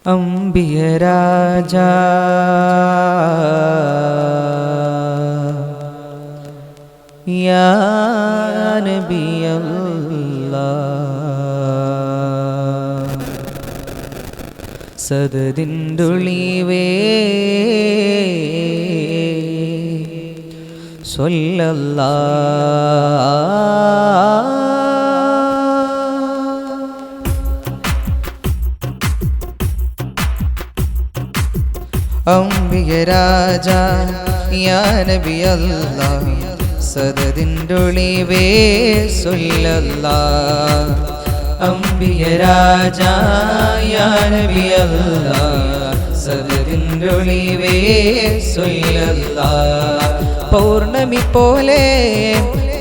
അംബിയ രാജാ യാ നബിയല്ലാഹ് സദദിന്തുളിവേ സ്വല്ലല്ലാഹ് അംബിയ രാജാ യാ നബിയല്ലാഹ് സദദിന്തുളിവേ സ്വല്ലല്ലാഹ് അംബിയ രാജാ യാ നബിയല്ലാഹ് സദദിന്തുളിവേ സ്വല്ലല്ലാഹ് പൗർണമി പോലെ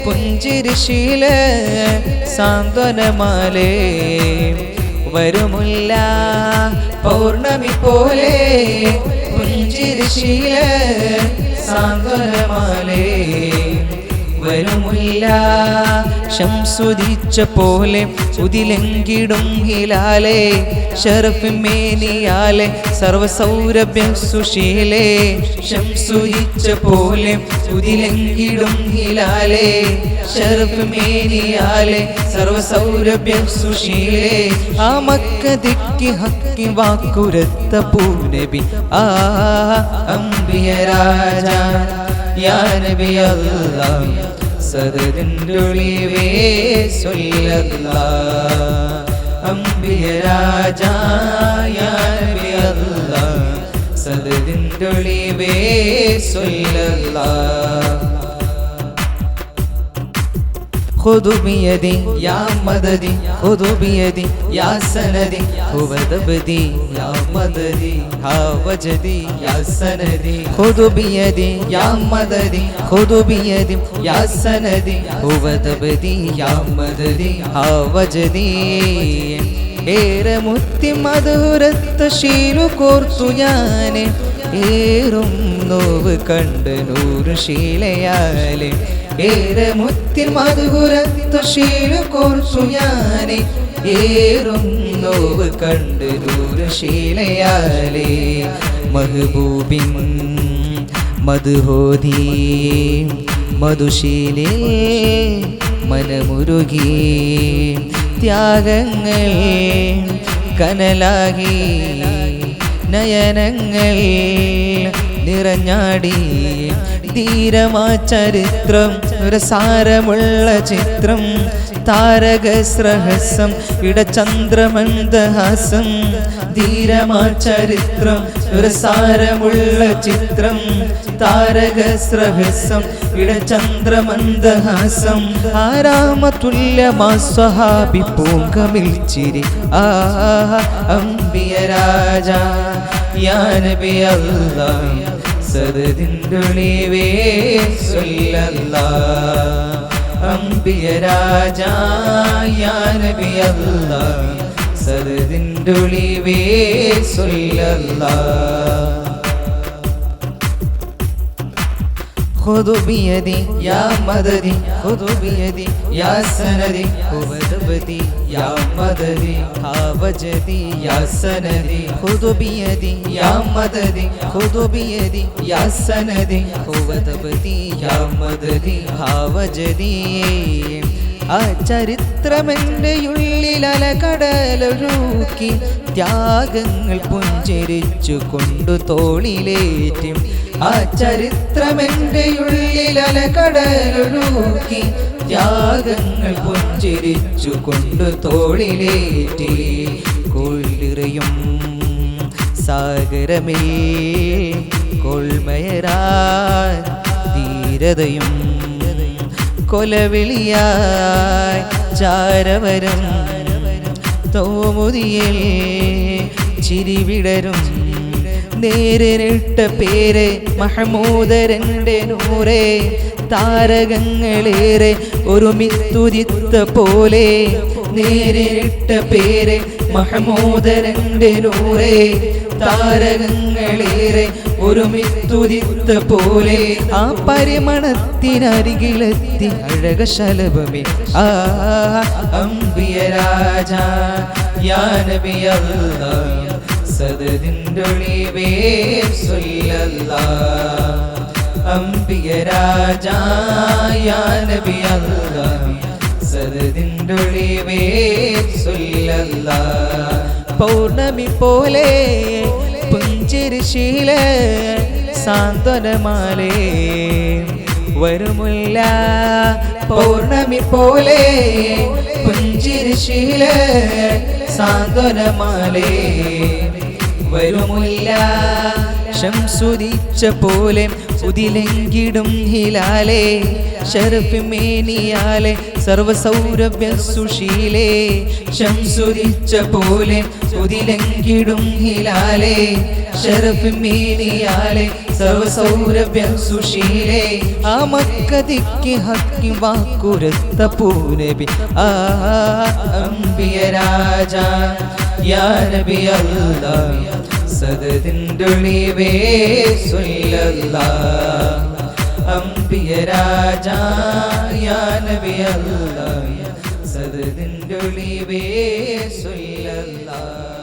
പുഞ്ചിരിശീലെ സാന്ത്വനമാലേ വരുമുല്ല പൗർണമി പോലെ പുഞ്ചിരിശീലെ സാന്ത്വനമാലേ വരുമുല്ല ശംസുദിച്ച പോലെ ഉദിലെങ്കിടും ഹിലാലേ ശരഫ് മേനിയാലെ സർവസൗരഭ്യ സുശീലേ ശംസുദിച്ച പോലെ ഉദിലെങ്കിടും ഹിലാലേ ശരഫ് മേനിയാലെ സർവസൗരഭ്യ സുശീലേ ആ മക്ക ദിക്കി ഹക്കി വാക്കുരത്ത പൂനബി ആ അംബിയ രാജാ യാ നബിയല്ലാഹ് സദദിന്തുളിവേ സ്വല്ലല്ലാഹ് അംബിയ രാജാ യാ നബിയല്ലാഹ് സദദിന്തുളിവേ സ്വല്ലല്ലാഹ് خذوا بيدي يا مددي خذوا بيدي يا سندي هو دبدي يا مددي ها وجدي يا سندي خذوا بيدي يا مددي خذوا بيدي يا سندي هو دبدي يا مددي ها وجدي ഏറെ മുത്തി മധുരത്ത് ശീലു കോർത്തു ഞാന് ഏറും നോവ് കണ്ട് നൂറ് ശീലയാലെ ഏറെ മുത്തി മധുരത്ത് ശീലു കോർത്തു ഞാന് ഏറും നോവ് കണ്ട് നൂറ് ശീലയാലെ മഹബൂബിൻ മധുഹോദി മധുശീലേ മനമുരുകി ത്യാഗങ്ങൾ കനലാകി നയനങ്ങൾ നിറഞ്ഞാടി ധീരമാ ചരിത്രം ഒരു സാരമുള്ള ചിത്രം താരകസ്രഹസം ഇടചന്ദ്രമന്ദഹാസം ധീരമാ ചരിത്രം ഒരു സാരമുള്ള ചിത്രം താരകസ്രഹസം ഇടചന്ദ്രമന്ദഹാസം ആരാമതുല്യമാ സ്വഹാബി പൂങ്കമിൽ ചിരി ആ അംബിയ രാജാ യാ നബിയല്ലാഹ് സദദിന്തുളിവേ സ്വല്ലല്ലാഹ് അംബിയ രാജാ യാ നബിയല്ലാഹ് സദദിന്തുളിവേ സ്വല്ലല്ലാഹ് خذوا بيدي يا مددي خذوا بيدي يا سندي هو دبدي يا مددي ها وجدي يا سندي خذوا بيدي يا مددي خذوا بيدي يا سندي هو دبدي يا مددي ها وجدي ആ ചരിത്രമെൻ്റെ ഉള്ളിലല കടലൊഴുക്കി ത്യാഗങ്ങൾ പുഞ്ചരിച്ചു കൊണ്ടു തോളിലേറ്റി ആ ചരിത്രമെൻ്റെ ഉള്ളിലല കടലൊഴുക്കി ത്യാഗങ്ങൾ പുഞ്ചരിച്ചു കൊണ്ടു തോളിലേറ്റി കൊള്ളിറയും സാഗരമേ കൊൾമയരാൻ ധീരതയും കൊലവിളിയായി ചാരവരം തോമുതിയിൽ ചിരിവിടരും നേരിട്ട പേര് മഹമൂദരൻ്റെ നൂറേ താരകങ്ങളേറെ ഒരുമിത്തുദിത്ത പോലെ നേരിട്ട പേര് മഹമൂദരൻ്റെ നൂറേ താരകങ്ങളേറെ ഒരുമിത്തുദിത്ത പോലെ ആ പരിമണത്തിനരികിലെത്തി അഴകശലഭമേ ആ അംബിയ രാജാ യാ നബിയല്ലാഹ് സദ സദതിൻ്റെ ഒളിവേ സ്വല്ലല്ലാഹ് അംബിയ രാജാ യാ നബി അല്ലാഹ് സദതിൻ്റെ ഒളിവേ സ്വല്ലല്ലാഹ് പൗർണമി പോലെ പുഞ്ചിരിശീല സാന്ത്വനമാലേ വരുമില്ല പൗർണമി പോലെ പുഞ്ചിരിശീല സാന്ത്വനമാലേ വരുമില്ല ശംസുദിച്ച പോലെ ഉദിലെങ്കിടും ഹിലാലേ ശരഫ് മേനിയാലെ സർവസൗരഭ്യ സുശീലേ ശംസുദിച്ച പോലെ ഉദിലെങ്കിടും ഹിലാലേ ശരഫ് മേനിയാലെ സർവസൗരഭ്യ സുശീലേ ആ മക്കതിക്ക് ഹക്കി വാക്കുരത്ത പൂനബി ആ അംബിയ രാജാ യാ നബി അല്ലാഹ് സദതിൻ്റെ ഒളിവേ സ്വല്ലല്ലാഹ് അംബിയ രാജാ യാ നബി അല്ലാഹ് സദതിൻ്റെ ഒളിവേ സ്വല്ലല്ലാഹ്